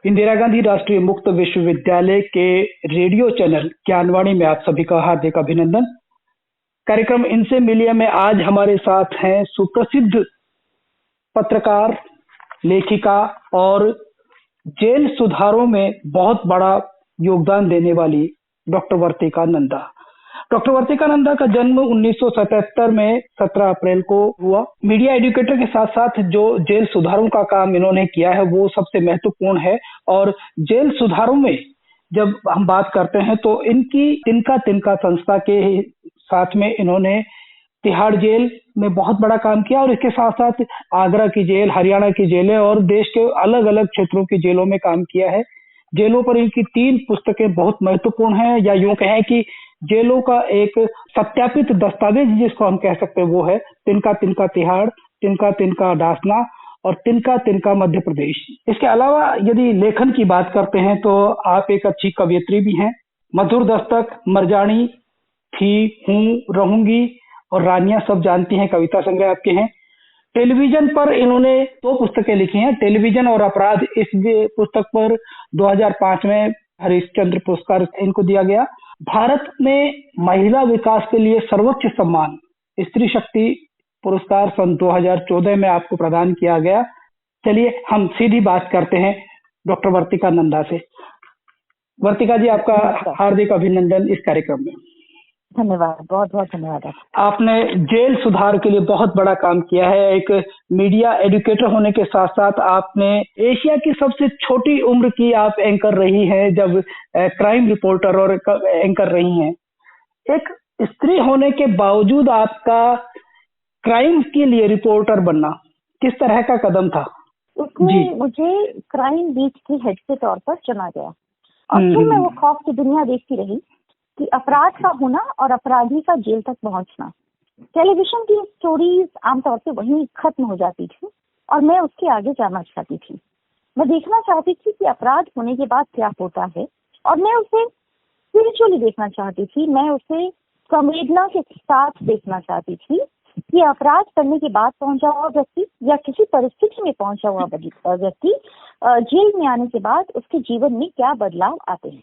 इंदिरा गांधी राष्ट्रीय मुक्त विश्वविद्यालय के रेडियो चैनल ज्ञानवाणी में आप सभी का हार्दिक अभिनंदन। कार्यक्रम इनसे मिलिए में आज हमारे साथ हैं सुप्रसिद्ध पत्रकार, लेखिका और जेल सुधारों में बहुत बड़ा योगदान देने वाली डॉक्टर वर्तिका नंदा। डॉक्टर वर्तिका नंदा का जन्म 1977 में 17 अप्रैल को हुआ। मीडिया एजुकेटर के साथ साथ जो जेल सुधारों का काम इन्होंने किया है वो सबसे महत्वपूर्ण है। और जेल सुधारों में जब हम बात करते हैं तो इनकी तिनका तिनका संस्था के साथ में इन्होंने तिहाड़ जेल में बहुत बड़ा काम किया और इसके साथ साथ आगरा की जेल, हरियाणा की जेलें और देश के अलग अलग क्षेत्रों की जेलों में काम किया है। जेलों पर इनकी 3 पुस्तकें बहुत महत्वपूर्ण हैं, या यूं कहें कि जेलों का एक सत्यापित दस्तावेज जिसको हम कह सकते हैं वो है तिनका तिनका तिहाड़, तिनका तिनका दासना और तिनका तिनका मध्य प्रदेश। इसके अलावा यदि लेखन की बात करते हैं तो आप एक अच्छी कवयित्री भी हैं। मधुर दस्तक, मरजानी, थी, हूँ, रहूंगी और रानियां सब जानती हैं कविता संग्रह आपके हैं। टेलीविजन पर इन्होंने 2 पुस्तकें लिखी हैं, टेलीविजन और अपराध। इस पुस्तक पर 2005 में हरिश्चंद्र पुरस्कार इनको दिया गया। भारत में महिला विकास के लिए सर्वोच्च सम्मान स्त्री शक्ति पुरस्कार सन 2014 में आपको प्रदान किया गया। चलिए हम सीधी बात करते हैं डॉक्टर वर्तिका नंदा से। वर्तिका जी, आपका हार्दिक अभिनंदन इस कार्यक्रम में। धन्यवाद, बहुत बहुत धन्यवाद। आपने जेल सुधार के लिए बहुत बड़ा काम किया है। एक मीडिया एजुकेटर होने के साथ साथ आपने एशिया की सबसे छोटी उम्र की आप एंकर रही हैं, जब क्राइम रिपोर्टर और एंकर रही हैं। एक स्त्री होने के बावजूद आपका क्राइम के लिए रिपोर्टर बनना किस तरह का कदम था? उसमें मुझे क्राइम बीट की हेड के तौर पर चुना गया और फिर मैं वो खौफ की दुनिया देखती रही कि अपराध का होना और अपराधी का जेल तक पहुंचना। टेलीविजन की स्टोरीज आमतौर पे वहीं खत्म हो जाती थी और मैं उसके आगे जाना चाहती थी। मैं देखना चाहती थी कि अपराध होने के बाद क्या होता है और मैं उसे स्पिरिचुअली देखना चाहती थी। मैं उसे संवेदना के साथ देखना चाहती थी कि अपराध करने के बाद पहुंचा हुआ व्यक्ति या किसी परिस्थिति में पहुंचा हुआ व्यक्ति जेल में आने के बाद उसके जीवन में क्या बदलाव आते हैं।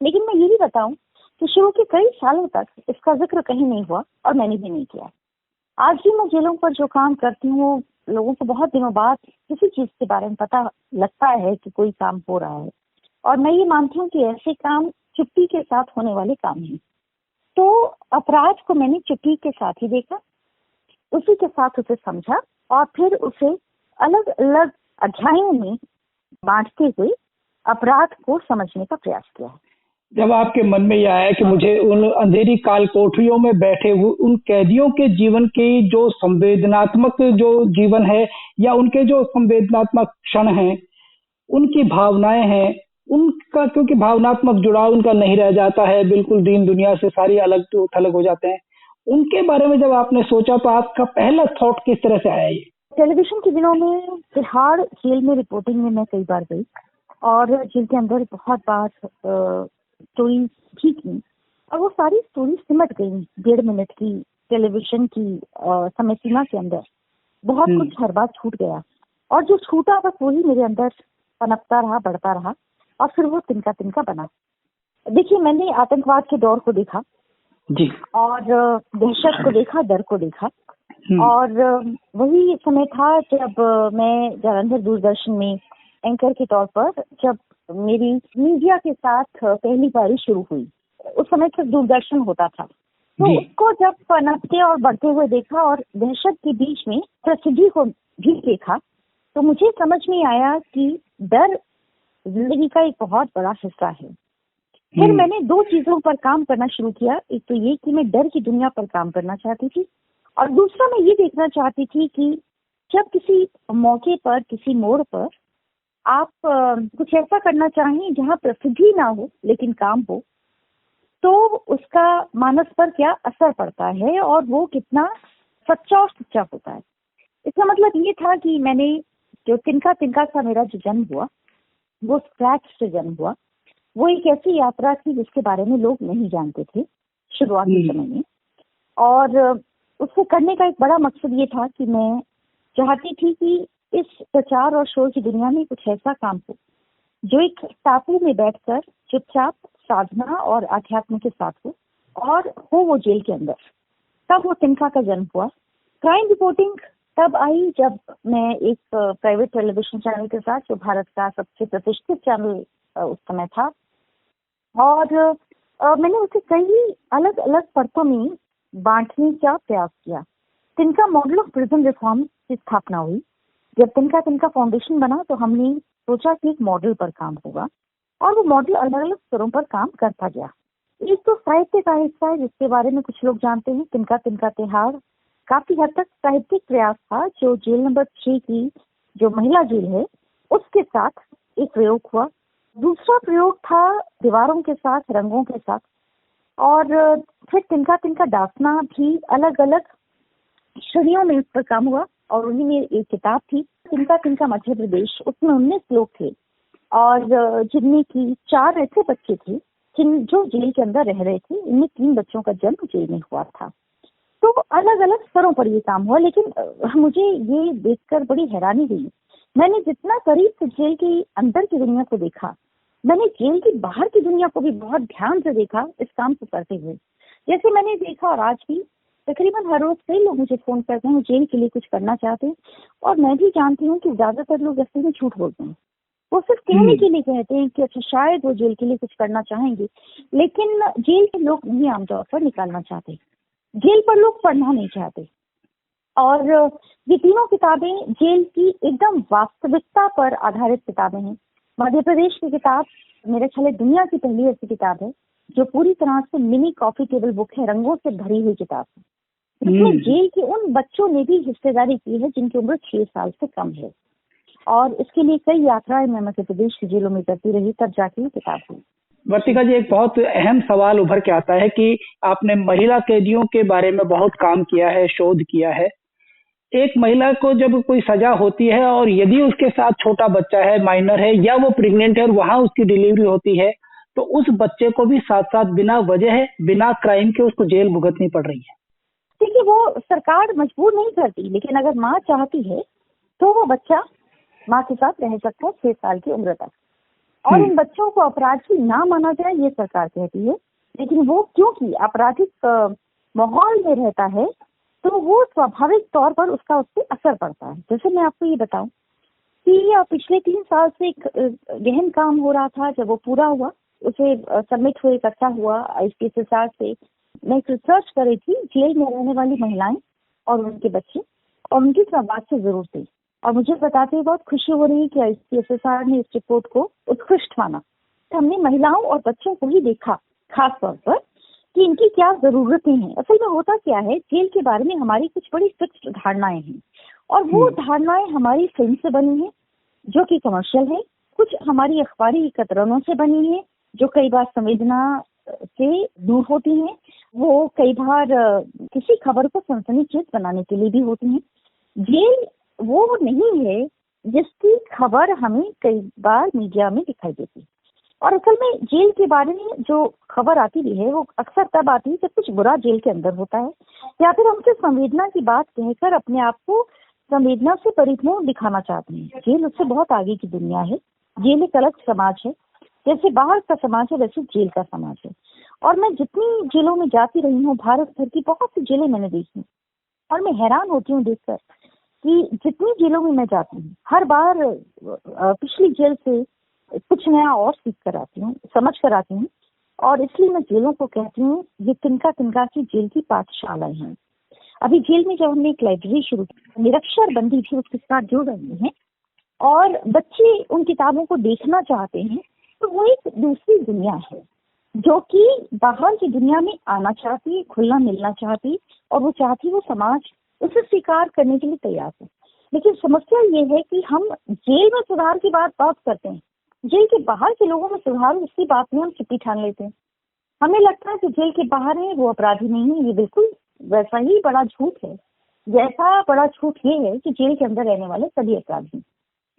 लेकिन मैं ये भी बताऊं कि शुरू के कई सालों तक इसका जिक्र कहीं नहीं हुआ और मैंने भी नहीं किया। आज भी मैं जेलों पर जो काम करती हूँ, लोगों को बहुत दिनों बाद किसी चीज के बारे में पता लगता है कि कोई काम हो रहा है और मैं ये मानती हूँ कि ऐसे काम चुप्पी के साथ होने वाले काम हैं। तो अपराध को मैंने चुप्पी के साथ ही देखा, उसी के साथ उसे समझा और फिर उसे अलग अलग अध्यायों में बांटते हुए अपराध को समझने का प्रयास किया है। जब आपके मन में यह आया कि मुझे उन अंधेरी काल कोठरियों में बैठे हुए उन कैदियों के जीवन की जो संवेदनात्मक जो जीवन है या उनके जो संवेदनात्मक क्षण हैं, उनकी भावनाएं हैं, उनका क्योंकि भावनात्मक जुड़ाव उनका नहीं रह जाता है, बिल्कुल दीन दुनिया से सारी अलग थलग हो जाते हैं, उनके बारे में जब आपने सोचा तो आपका पहला थॉट किस तरह से आया? ये टेलीविजन के दिनों में तिहाड़ जेल में रिपोर्टिंग में मैं कई बार गई और जेल के अंदर बहुत बार स्टोरी ठीक थी और वो सारी स्टोरी सिमट गई 1.5 मिनट की टेलीविजन की समय सीमा के अंदर। बहुत कुछ हर बार छूट गया और जो छूटा बस वही मेरे अंदर पनपता रहा, बढ़ता रहा और फिर वो तिनका तिनका बना। देखिए, मैंने आतंकवाद के दौर को देखा जी और दहशत को देखा, डर को देखा और वही समय था जब मैं जालंधर दूरदर्शन में एंकर के तौर पर जब मेरी मीडिया के साथ पहली पारी शुरू हुई। उस समय तक दूरदर्शन होता था, तो उसको जब पनपते और बढ़ते हुए देखा और दहशत के बीच में प्रसिद्धि को भी देखा तो मुझे समझ में आया कि डर जिंदगी का एक बहुत बड़ा हिस्सा है। फिर मैंने 2 चीजों पर काम करना शुरू किया। एक तो ये कि मैं डर की दुनिया पर काम करना चाहती थी और दूसरा मैं ये देखना चाहती थी कि जब किसी मौके पर, किसी मोड़ पर आप कुछ ऐसा करना चाहें जहां प्रसिद्धि ना हो लेकिन काम हो, तो उसका मानस पर क्या असर पड़ता है और वो कितना सच्चा और सच्चा होता है। इसका मतलब ये था कि मैंने जो तिनका तिनका सा मेरा जो जन्म हुआ वो स्क्रैच से जन्म हुआ। वो एक ऐसी यात्रा थी जिसके बारे में लोग नहीं जानते थे शुरुआती समय में और उसको करने का एक बड़ा मकसद ये था कि मैं चाहती थी कि इस प्रचार और शोर की दुनिया में कुछ ऐसा काम हो जो एक टापू में बैठकर चुपचाप साधना और अध्यात्म के साथ और हो वो जेल के अंदर। तब वो तिनका का जन्म हुआ। क्राइम रिपोर्टिंग तब आई जब मैं एक प्राइवेट टेलीविजन चैनल के साथ, जो भारत का सबसे प्रतिष्ठित चैनल उस समय था, और मैंने उसे कई अलग अलग परतों में बांटने का प्रयास किया। तिनका मॉडल ऑफ प्रिजन रिफॉर्म की स्थापना हुई। जब तिनका फाउंडेशन बना तो हमने सोचा कि एक मॉडल पर काम होगा, और वो मॉडल अलग अलग स्तरों पर काम करता गया। एक तो साहित्य का हिस्सा है, जिसके बारे में कुछ लोग जानते हैं। तिनका तिहाड़ काफी हद तक साहित्यिक प्रयास था, जो जेल नंबर 6 की जो महिला जेल है उसके साथ एक प्रयोग हुआ। दूसरा प्रयोग था दीवारों के साथ, रंगों के साथ। और फिर तिनका दासना भी अलग अलग श्रेणियों में उस पर काम हुआ, और उन्हीं में एक किताब थी तिनका मध्य प्रदेश। उसमें 19 लोग थे, और जिनमें की 4 ऐसे बच्चे थे जो जेल के अंदर रह रहे थे। इनमें 3 बच्चों का जन्म जेल में हुआ था। तो अलग अलग स्तरों पर ये काम हुआ। लेकिन मुझे ये देखकर बड़ी हैरानी हुई। मैंने जितना करीब से जेल के अंदर की दुनिया को देखा, मैंने जेल की बाहर की दुनिया को भी बहुत ध्यान से देखा इस काम को करते हुए। जैसे मैंने देखा, और आज भी तकरीबन हर रोज कई लोग मुझे फोन करते हैं, जेल के लिए कुछ करना चाहते हैं। और मैं भी जानती हूँ कि ज्यादातर लोग ऐसे में झूठ बोलते हैं। वो सिर्फ कहने के लिए कहते हैं कि अच्छा शायद वो जेल के लिए कुछ करना चाहेंगे, लेकिन जेल के लोग नहीं आमतौर पर निकालना चाहते। जेल पर लोग पढ़ना नहीं चाहते। और ये तीनों किताबें जेल की एकदम वास्तविकता पर आधारित किताबें हैं। मध्य प्रदेश की किताब मेरे ख्याल दुनिया की पहली ऐसी किताब है जो पूरी तरह से मिनी कॉफी टेबल बुक है, रंगों से भरी हुई किताब है। इसमें जेल के उन बच्चों ने भी हिस्सेदारी की है जिनकी उम्र 6 साल से कम है। और इसके लिए कई यात्राएं मैं मध्य प्रदेश की जेलों में करती रही, तब जाके ये किताब हुई। वर्तिका जी, एक बहुत अहम सवाल उभर के आता है कि आपने महिला कैदियों के बारे में बहुत काम किया है, शोध किया है। एक महिला को जब कोई सजा होती है और यदि उसके साथ छोटा बच्चा है, माइनर है, या वो प्रेग्नेंट है और वहां उसकी डिलीवरी होती है, तो उस बच्चे को भी साथ साथ बिना वजह, बिना क्राइम के उसको जेल भुगतनी पड़ रही है। देखिए, वो सरकार मजबूर नहीं करती, लेकिन अगर माँ चाहती है तो वो बच्चा माँ के साथ रह सकता है 6 साल की उम्र तक। और इन बच्चों को अपराधी ना माना जाए, ये सरकार कहती है। लेकिन वो क्योंकि आपराधिक माहौल में रहता है, तो वो स्वाभाविक तौर पर उसका उस पर असर पड़ता है। जैसे मैं आपको ये बताऊं कि पिछले 3 साल से एक गहन काम हो रहा था। जब वो पूरा हुआ, उसे सबमिट हुए, इकट्ठा हुआ ICSSR से, मैं एक रिसर्च कर रही थी जेल में रहने वाली महिलाएं और उनके बच्चे, और उनकी समाज से जरूर थी। और मुझे बताते हुए बहुत खुशी हो रही है कि ICSSR ने इस रिपोर्ट को उत्कृष्ट माना। हमने महिलाओं और बच्चों को ही देखा खास तौर पर कि इनकी क्या जरूरतें हैं। असल में होता क्या है, जेल के बारे में हमारी कुछ बड़ी फिक्स्ड धारणाएं हैं, और वो धारणाएं हमारी फिल्म से बनी है जो कि कमर्शियल है, कुछ हमारी अखबारी कतरनों से बनी है जो कई बार संवेदना से दूर होती हैं, वो कई बार किसी खबर को सनसनीखेज बनाने के लिए भी होती हैं। जेल वो नहीं है जिसकी खबर हमें कई बार मीडिया में दिखाई देती है। और असल में जेल के बारे में जो खबर आती भी है वो अक्सर तब आती है जब कुछ बुरा जेल के अंदर होता है, या फिर हम सिर्फ संवेदना की बात कहकर अपने आप को संवेदना से परिपूर्ण दिखाना चाहते हैं। जेल उससे बहुत आगे की दुनिया है। जेल एक अलग समाज है। जैसे बाहर का समाज है, वैसे जेल का समाज है। और मैं जितनी जेलों में जाती रही हूँ, भारत भर की बहुत सी जेलें मैंने देखी, और मैं हैरान होती हूँ देखकर कि जितनी जेलों में मैं जाती हूँ, हर बार पिछली जेल से कुछ नया और सीख कर आती हूँ, समझ कर आती हूँ। और इसलिए मैं जेलों को कहती हूँ ये तिनका की जेल की पाठशालाएं हैं। अभी जेल में जब हमने एक लाइब्रेरी शुरू की, निरक्षर बंदी भी उसके साथ जुड़ रही हैं, और बच्चे उन किताबों को देखना चाहते हैं। तो वो एक दूसरी दुनिया है जो कि बाहर की दुनिया में आना चाहती है, खुलना मिलना चाहती, और वो चाहती वो समाज उसे स्वीकार करने के लिए तैयार है। लेकिन समस्या ये है कि हम जेल में सुधार की बात करते हैं, जेल के बाहर के लोगों में सुधार, उसकी बात में हम चुप्पी ठान लेते हैं। हमें लगता है कि जेल के बाहर है वो अपराधी नहीं है। ये बिल्कुल वैसा ही बड़ा झूठ है जैसा बड़ा झूठ ये है कि जेल के अंदर रहने वाले सभी अपराधी।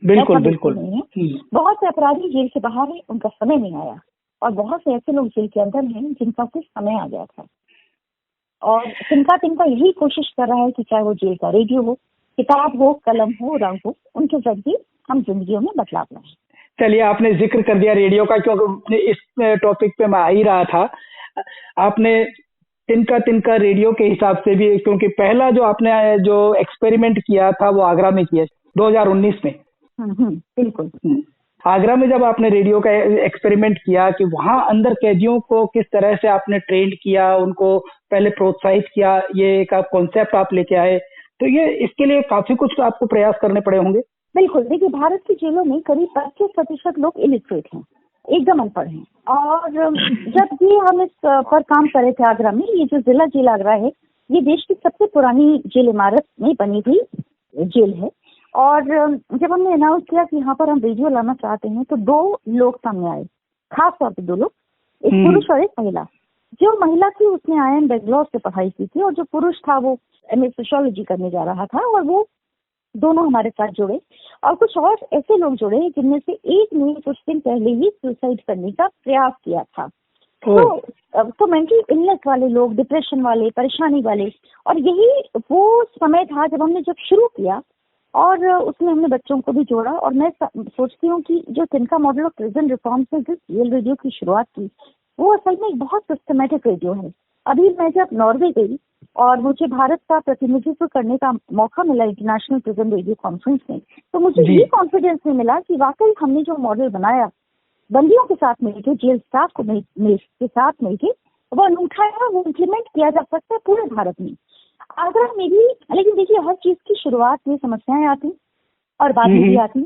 बिल्कुल बिल्कुल नहीं है। बहुत से अपराधी जेल के बाहर है, उनका समय नहीं आया, और बहुत से ऐसे लोग जेल के अंदर हैं जिनका कुछ समय आ गया था। और तिनका यही कोशिश कर रहा है कि चाहे वो जेल का रेडियो हो, किताब हो, कलम हो, रंग हो, उनके जरिए हम जिंदगियों में बदलाव लाएं। चलिए, आपने जिक्र कर दिया रेडियो का, क्योंकि इस टॉपिक पे मैं आ ही रहा था। आपने तिनका तिनका रेडियो के हिसाब से भी, क्योंकि पहला जो आपने जो एक्सपेरिमेंट किया था वो आगरा में किया 2019 में। बिल्कुल। आगरा में जब आपने रेडियो का एक्सपेरिमेंट किया कि वहां अंदर कैदियों को किस तरह से आपने ट्रेंड किया, उनको पहले प्रोत्साहित किया, ये एक कॉन्सेप्ट आप लेके आए, तो ये इसके लिए काफी कुछ आपको प्रयास करने पड़े होंगे। बिल्कुल, देखिए भारत की जेलों में करीब 25% लोग इलिटरेट हैं, एकदम अनपढ़ हैं। और जब ये हम इस पर काम कर रहे थे आगरा में, ये जो जिला जेल आगरा है, ये देश की सबसे पुरानी जेल इमारत में बनी हुई जेल है। और जब हमने अनाउंस किया कि यहाँ पर हम रेडियो लाना चाहते हैं, तो 2 लोग सामने आए, खास तौर पे 2 लोग, एक पुरुष और एक महिला। जो महिला थी उसने IIM बेंगलोर से पढ़ाई की थी, और जो पुरुष था वो MA सोशियोलॉजी करने जा रहा था। और वो दोनों हमारे साथ जुड़े, और कुछ और ऐसे लोग जुड़े जिनमें से एक ने कुछ दिन पहले ही सुसाइड करने का प्रयास किया था। तो मेंटल इलनेस वाले लोग, डिप्रेशन वाले, परेशानी वाले। और यही वो समय था जब हमने शुरू किया, और उसमें हमने बच्चों को भी जोड़ा। और मैं सोचती हूँ कि जो तिनका मॉडल ऑफ प्रिजन रिफॉर्म्स ने जिस जेल रेडियो की शुरुआत की, वो असल में एक बहुत सिस्टमेटिक रेडियो है। अभी मैं जब नॉर्वे गई और मुझे भारत का प्रतिनिधित्व करने का मौका मिला इंटरनेशनल प्रिजन रेडियो कॉन्फ्रेंस में, तो मुझे ये कॉन्फिडेंस में मिला कि वाकई हमने जो मॉडल बनाया, बंदियों के साथ मिलकर, जेल स्टाफ को के साथ मिलकर वो अनूठा है, वो इम्प्लीमेंट किया जा सकता है पूरे भारत में, आगरा में भी। लेकिन देखिए, हर चीज की शुरुआत में समस्याएं आती और बाद में भी आती,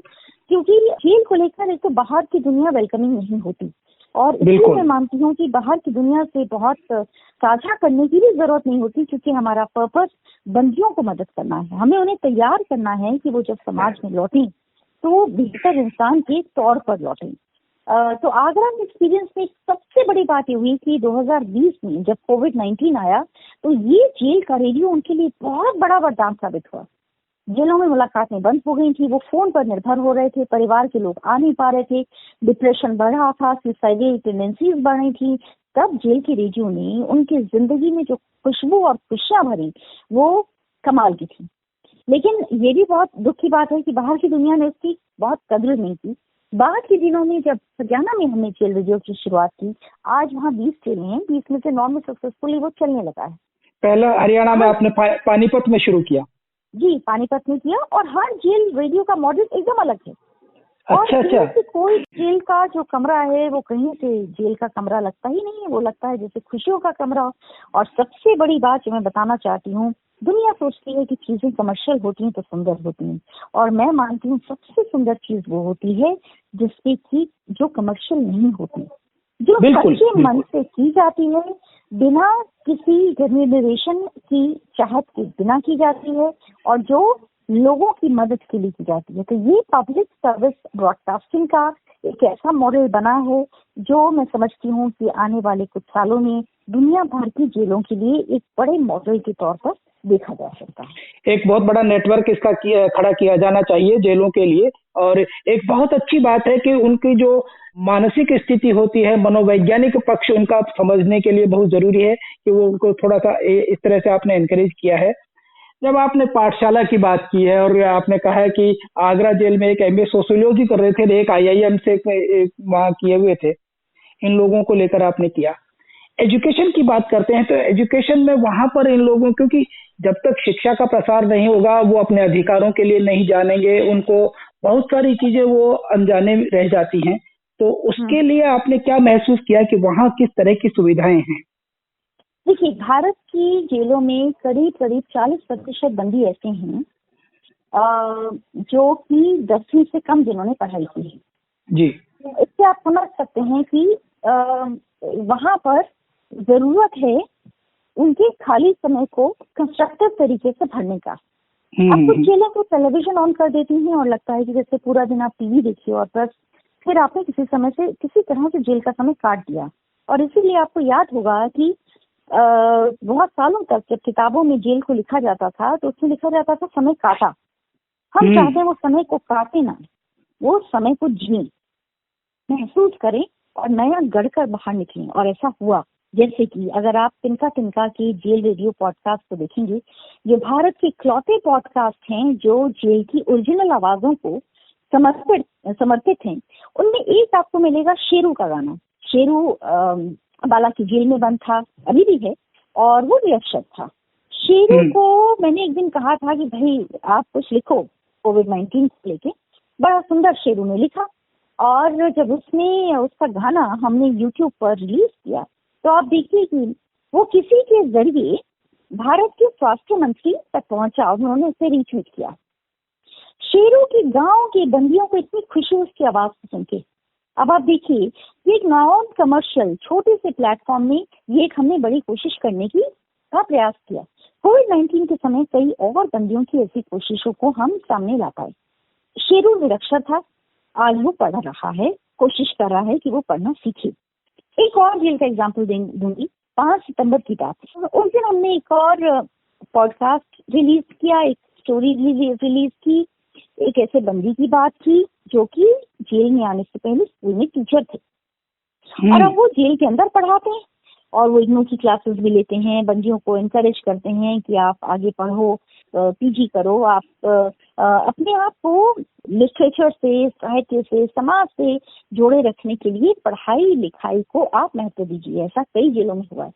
क्योंकि जेल को लेकर एक तो बाहर की दुनिया वेलकमिंग नहीं होती। और इसलिए मैं मानती हूँ कि बाहर की दुनिया से बहुत साझा करने की भी जरूरत नहीं होती, क्योंकि हमारा पर्पस बंदियों को मदद करना है। हमें उन्हें तैयार करना है कि वो जब समाज में लौटें तो वो बेहतर इंसान के तौर पर लौटें। तो आगरा में एक्सपीरियंस में सबसे बड़ी बात ये हुई कि 2020 में जब कोविड-19 आया, तो ये जेल का रेडियो उनके लिए बहुत बड़ा वरदान साबित हुआ। जेलों में मुलाकातें बंद हो गई थी, वो फोन पर निर्भर हो रहे थे, परिवार के लोग आ नहीं पा रहे थे, डिप्रेशन बढ़ रहा था, सुसाइडल टेंडेंसीज बढ़ रही थी। तब जेल के रेडियो ने उनकी जिंदगी में जो खुशबू और खुशियां भरी, वो कमाल की थी। लेकिन ये भी बहुत दुख की बात है कि बाहर की दुनिया ने उसकी बहुत कदर नहीं की। बाद के दिनों में जब हरियाणा में हमने जेल रेडियो की शुरुआत की, आज वहाँ 20 जेलें हैं, 20 में से 9 में सक्सेसफुली वो चलने लगा है। पहला हरियाणा में आपने पानीपत में शुरू किया? जी, पानीपत में किया, और हर जेल रेडियो का मॉडल एकदम अलग है। अच्छा। कोई जेल का जो कमरा है वो कहीं से जेल का कमरा लगता ही नहीं है, वो लगता है जैसे खुशियों का कमरा। और सबसे बड़ी बात जो मैं बताना चाहती हूँ, दुनिया सोचती है कि चीजें कमर्शियल होती हैं तो सुंदर होती हैं, और मैं मानती हूँ सबसे सुंदर चीज वो होती है जिसकी की जो कमर्शियल नहीं होती, जो सच्चे मन से की जाती है, बिना किसी रेम्यूनरेशन की चाहत के बिना की जाती है, और जो लोगों की मदद के लिए की जाती है। तो ये पब्लिक सर्विस ब्रॉडकास्टिंग का एक ऐसा मॉडल बना है जो मैं समझती हूँ कि आने वाले कुछ सालों में दुनिया भर की जेलों के लिए एक बड़े मॉडल के तौर पर देखा जा सकता है। एक बहुत बड़ा नेटवर्क इसका खड़ा किया जाना चाहिए जेलों के लिए। और एक बहुत अच्छी बात है कि उनकी जो मानसिक स्थिति होती है, मनोवैज्ञानिक पक्ष उनका समझने के लिए बहुत जरूरी है कि वो उनको थोड़ा सा इस तरह से आपने एनकरेज किया है। जब आपने पाठशाला की बात की है और आपने कहा है कि आगरा जेल में एक MA सोशियोलॉजी कर रहे थे, एक IIM से वहाँ किए हुए थे, इन लोगों को लेकर आपने किया। एजुकेशन की बात करते हैं तो एजुकेशन में वहां पर इन लोगों, क्योंकि जब तक शिक्षा का प्रसार नहीं होगा वो अपने अधिकारों के लिए नहीं जानेंगे, उनको बहुत सारी चीजें वो अनजाने रह जाती हैं। तो उसके लिए आपने क्या महसूस किया कि वहाँ किस तरह की सुविधाएं हैं? देखिए, भारत की जेलों में करीब 40% बंदी ऐसे हैं जो कि 10वीं से कम जिन्होंने पढ़ाई की है। जी, इससे आप समझ सकते हैं कि वहां पर जरूरत है उनके खाली समय को कंस्ट्रक्टिव तरीके से भरने का। अब कुछ जेलें तो टेलीविजन ऑन कर देती हैं और लगता है कि जैसे पूरा दिन आप टीवी देखिए, और बस फिर आपने किसी तरह से जेल का समय काट दिया। और इसीलिए आपको याद होगा कि बहुत सालों तक जब किताबों में जेल को लिखा जाता था तो उसमें लिखा जाता था समय काटा। हम चाहते हैं वो समय को काटे ना, वो समय को जिए, महसूस करें और नया गढ़कर बाहर निकलें। और ऐसा हुआ। जैसे कि अगर आप तिनका तिनका के जेल रेडियो पॉडकास्ट को देखेंगे, जो भारत के इकलौते पॉडकास्ट हैं जो जेल की ओरिजिनल आवाजों को समर्पित हैं, उनमें एक आपको मिलेगा शेरू का गाना। शेरू बाला की जेल में बंद था, अभी भी है, और वो निरक्षर था। शेरू को मैंने एक दिन कहा था कि भाई आप कुछ लिखो कोविड-19 को लेके। बड़ा सुंदर शेरू ने लिखा, और जब उसने उसका गाना हमने यूट्यूब पर रिलीज किया तो आप देखिए कि वो किसी के जरिए भारत के स्वास्थ्य मंत्री तक पहुंचा, उन्होंने उसे रीट्वीट किया। शेरू की गांव के बंदियों को इतनी खुशी उसकी आवाज को सुन के। अब आप देखिए, ये एक नॉन कमर्शियल छोटे से प्लेटफॉर्म में ये एक हमने बड़ी कोशिश करने का प्रयास किया। कोविड-19 के समय कई और बंदियों की ऐसी कोशिशों को हम सामने ला पाए। शेरू निरक्षर था, आज वो पढ़ रहा है, कोशिश कर रहा है कि वो पढ़ना सीखे। एक और जेल का एग्जाम्पल दूंगी। 5 सितंबर की बात है, उस दिन हमने एक और पॉडकास्ट रिलीज किया, एक स्टोरी रिलीज की। एक ऐसे बंदी की बात थी जो कि जेल में आने से पहले स्कूल में टीचर थे, और अब वो जेल के अंदर पढ़ाते हैं, और वो इग्नू की क्लासेस भी लेते हैं, बंदियों को एनकरेज करते हैं कि आप आगे पढ़ो, पीजी करो, आप अपने आप को लिटरेचर से, साहित्य से, समाज से जोड़े रखने के लिए पढ़ाई लिखाई को आप महत्व दीजिए। ऐसा कई जेलों में हुआ है।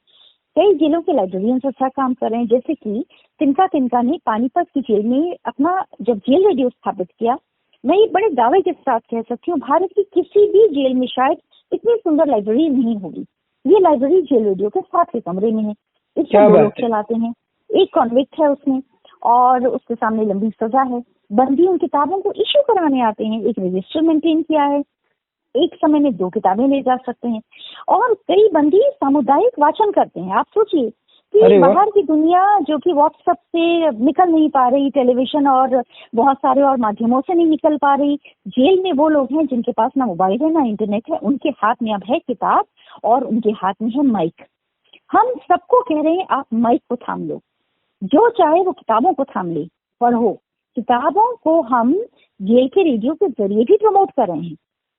कई जेलों के लाइब्रेरियंस अच्छा काम कर रहे हैं, जैसे कि तिनका ने पानीपत की जेल में अपना जब जेल रेडियो स्थापित किया, मैं ये बड़े दावे के साथ कह सकती हूँ भारत की किसी भी जेल में शायद इतनी सुंदर लाइब्रेरी नहीं होगी। ये लाइब्रेरी जेल रेडियो के 7वें कमरे में है। इसमें 2 लोग चलाते हैं, एक कॉन्विक्ट है उसमें, और उसके सामने लंबी सजा है। बंदी उन किताबों को इश्यू कराने आते हैं, एक रजिस्टर मेंटेन किया है, एक समय में 2 किताबें ले जा सकते हैं, और कई बंदी सामुदायिक वाचन करते हैं। आप सोचिए कि बाहर की दुनिया जो कि व्हाट्सएप से निकल नहीं पा रही, टेलीविजन और बहुत सारे और माध्यमों से नहीं निकल पा रही, जेल में वो लोग हैं जिनके पास ना मोबाइल है ना इंटरनेट है, उनके हाथ में अब है किताब और उनके हाथ में है माइक। हम सबको कह रहे हैं आप माइक को थाम लो, जो चाहे वो किताबों को थाम ले, पढ़ो। किताबों को हम जेल के रेडियो के जरिए भी प्रमोट कर रहे हैं।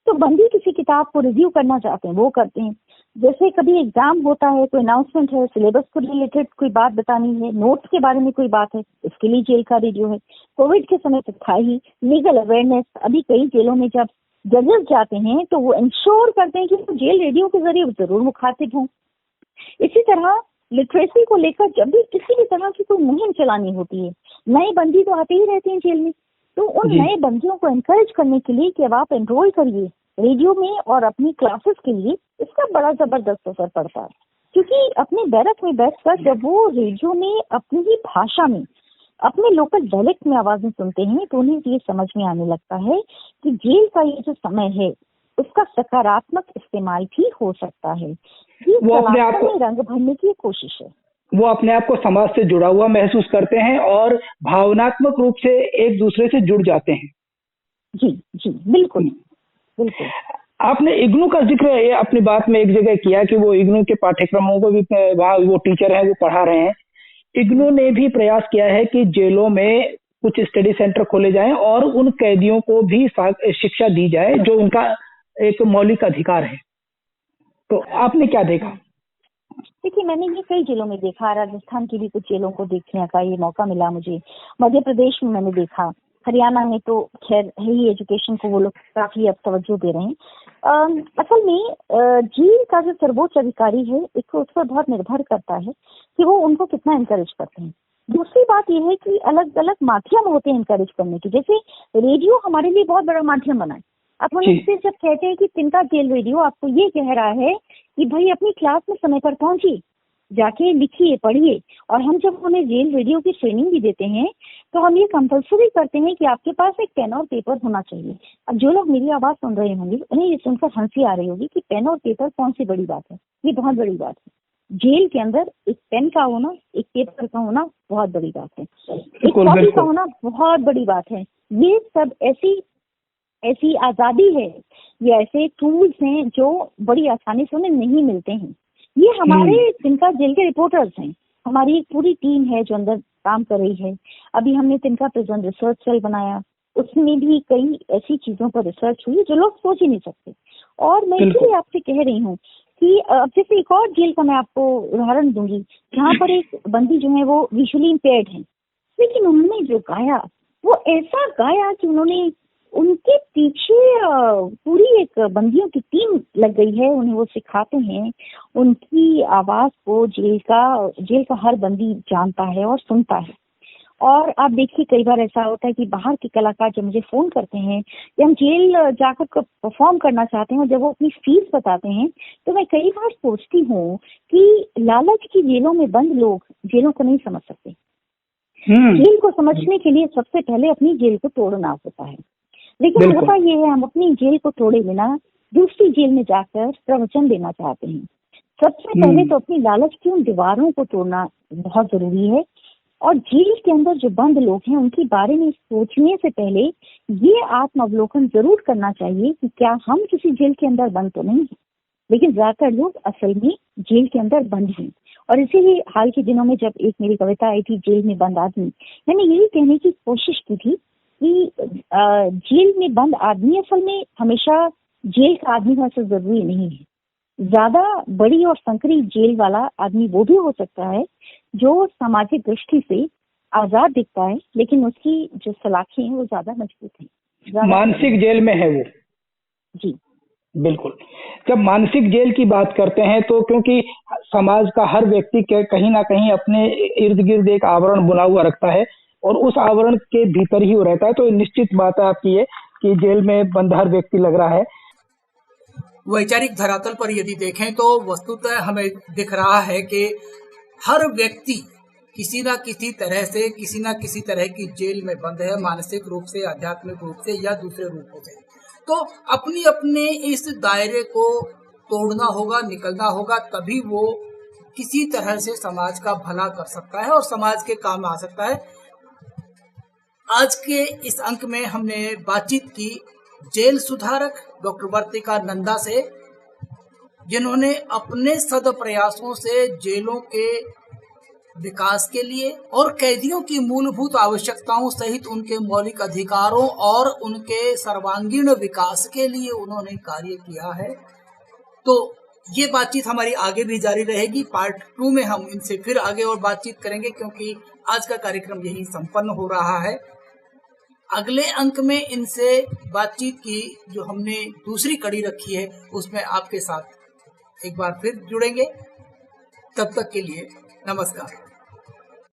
तो बंदी किसी किताब को रिव्यू करना चाहते हैं वो करते हैं। जैसे कभी एग्जाम होता है, कोई अनाउंसमेंट है, सिलेबस को रिलेटेड कोई बात बतानी है, नोट्स के बारे में कोई बात है, इसके लिए जेल का रेडियो है। कोविड के समय तो था ही लीगल अवेयरनेस। अभी कई जेलों में जब जजेस जाते हैं तो वो इंश्योर करते हैं कि वो जेल रेडियो के जरिए जरूर मुखातिब हों। इसी तरह लिटरेसी को लेकर जब भी किसी भी तरह की कोई मुहिम चलानी होती है, नए बंदी तो आते ही रहते हैं जेल में, तो उन नए बंदियों को एनकरेज करने के लिए कि अब आप एनरोल करिए रेडियो में और अपनी क्लासेस के लिए, इसका बड़ा जबरदस्त असर पड़ता है। क्योंकि अपने बैरक में बैठकर जब वो रेडियो में अपनी ही भाषा में, अपने लोकल डायलेक्ट में आवाजें सुनते हैं तो उन्हें ये समझ में आने लगता है कि जेल का ये जो समय है उसका सकारात्मक इस्तेमाल भी हो सकता है। वो अपने आप को रंग भरने की कोशिश है। वो अपने आप को समाज से जुड़ा हुआ महसूस करते हैं और भावनात्मक रूप से एक दूसरे से जुड़ जाते हैं। जी जी बिल्कुल बिल्कुल। आपने इग्नू का जिक्र अपनी बात में एक जगह किया कि वो इग्नू के पाठ्यक्रमों को भी वहाँ वो टीचर हैं वो पढ़ा रहे हैं। इग्नू ने भी प्रयास किया है कि जेलों में कुछ स्टडी सेंटर खोले जाएं और उन कैदियों को भी शिक्षा दी जाए जो उनका एक मौलिक अधिकार है। तो आपने क्या देखा? देखिए, मैंने ये कई जिलों में देखा, राजस्थान की भी कुछ जेलों को देखने का ये मौका मिला मुझे, मध्य प्रदेश में मैंने देखा, हरियाणा में तो खैर है ही एजुकेशन को वो लोग काफी अब तवज्जो दे रहे हैं। असल में जेल का जो सर्वोच्च अधिकारी है इसको उस पर बहुत निर्भर करता है कि वो उनको कितना एनकरेज करते हैं। दूसरी बात यह है कि अलग अलग माध्यम होते हैं एनकरेज करने के, जैसे रेडियो हमारे लिए बहुत बड़ा माध्यम बना है। अब हम इससे जब कहते हैं कि तिनका जेल रेडियो आपको ये कह रहा है कि भाई अपनी क्लास में समय पर पहुंचिए, जाके लिखिए, पढ़िए, और हम जब उन्हें जेल रेडियो की ट्रेनिंग भी देते हैं तो हम ये कंपलसरी करते हैं कि आपके पास एक पेन और पेपर होना चाहिए। अब जो लोग मेरी आवाज सुन रहे होंगे उन्हें ये सुनकर हंसी आ रही होगी कि पेन और पेपर कौन सी बड़ी बात है। ये बहुत बड़ी बात है। जेल के अंदर एक पेन का होना, एक पेपर का होना बहुत बड़ी बात है, एक कॉपी का होना बहुत बड़ी बात है। ये सब ऐसी आजादी है, ये ऐसे टूल्स हैं जो बड़ी आसानी से उन्हें नहीं मिलते हैं। ये हमारे तिनका जेल के रिपोर्टर्स हैं, हमारी एक पूरी टीम है जो अंदर काम कर रही है। अभी हमने तिनका प्रिजन रिसर्च सेल बनाया, उसमें भी कई ऐसी चीजों पर रिसर्च हुई जो लोग सोच ही नहीं सकते। और मैं इसलिए आपसे कह रही हूँ कि अब जैसे एक और जेल का मैं आपको उदाहरण दूंगी जहाँ पर एक बंदी जो है वो विजुअली इम्पेयर्ड है, लेकिन उन्होंने जो गाया वो ऐसा गाया कि उन्होंने उनके पीछे पूरी एक बंदियों की टीम लग गई है। उन्हें वो सिखाते हैं, उनकी आवाज को जेल का हर बंदी जानता है और सुनता है। और आप देखिए कई बार ऐसा होता है कि बाहर के कलाकार जब मुझे फोन करते हैं या हम जेल जाकर परफॉर्म करना चाहते हैं और जब वो अपनी फीस बताते हैं तो मैं कई बार सोचती हूँ कि लालच की जेलों में बंद लोग जेलों को नहीं समझ सकते। जेल को समझने के लिए सबसे पहले अपनी जेल को तोड़ना होता है, लेकिन होता ये है हम अपनी जेल को तोड़े बिना दूसरी जेल में जाकर प्रवचन देना चाहते हैं। सबसे पहले तो अपनी लालच की उन दीवारों को तोड़ना बहुत जरूरी है। और जेल के अंदर जो बंद लोग हैं उनके बारे में सोचने से पहले ये आत्म अवलोकन जरूर करना चाहिए कि क्या हम किसी जेल के अंदर बंद तो नहीं है। लेकिन ज्यादातर लोग असल में जेल के अंदर बंद हैं। और इसीलिए हाल के दिनों में जब एक मेरी कविता आई थी जेल में बंद आदमी, मैंने यही कहने की कोशिश की थी कि जेल में बंद आदमी असल में हमेशा जेल का आदमी होना जरूरी नहीं है। ज्यादा बड़ी और संकरी जेल वाला आदमी वो भी हो सकता है जो सामाजिक दृष्टि से आजाद दिखता है, लेकिन उसकी जो सलाखें हैं वो ज्यादा मजबूत हैं। मानसिक जेल में है वो। जी बिल्कुल। जब मानसिक जेल की बात करते हैं तो क्योंकि समाज का हर व्यक्ति के कहीं ना कहीं अपने इर्द गिर्द एक आवरण बुना हुआ रखता है और उस आवरण के भीतर ही वो रहता है, तो निश्चित बात है आपकी ये कि जेल में बंद हर व्यक्ति लग रहा है। वैचारिक धरातल पर यदि देखें तो वस्तुतः हमें दिख रहा है कि हर व्यक्ति किसी न किसी तरह की जेल में बंद है, मानसिक रूप से, आध्यात्मिक रूप से या दूसरे रूपों से। तो अपनी अपने इस दायरे को तोड़ना होगा, निकलना होगा, तभी वो किसी तरह से समाज का भला कर सकता है और समाज के काम आ सकता है। आज के इस अंक में हमने बातचीत की जेल सुधारक डॉक्टर वर्तिका नंदा से, जिन्होंने अपने सद प्रयासों से जेलों के विकास के लिए और कैदियों की मूलभूत आवश्यकताओं सहित उनके मौलिक अधिकारों और उनके सर्वांगीण विकास के लिए उन्होंने कार्य किया है। तो ये बातचीत हमारी आगे भी जारी रहेगी। पार्ट 2 में हम इनसे फिर आगे और बातचीत करेंगे, क्योंकि आज का कार्यक्रम यही संपन्न हो रहा है। अगले अंक में इनसे बातचीत की जो हमने दूसरी कड़ी रखी है उसमें आपके साथ एक बार फिर जुड़ेंगे। तब तक के लिए नमस्कार।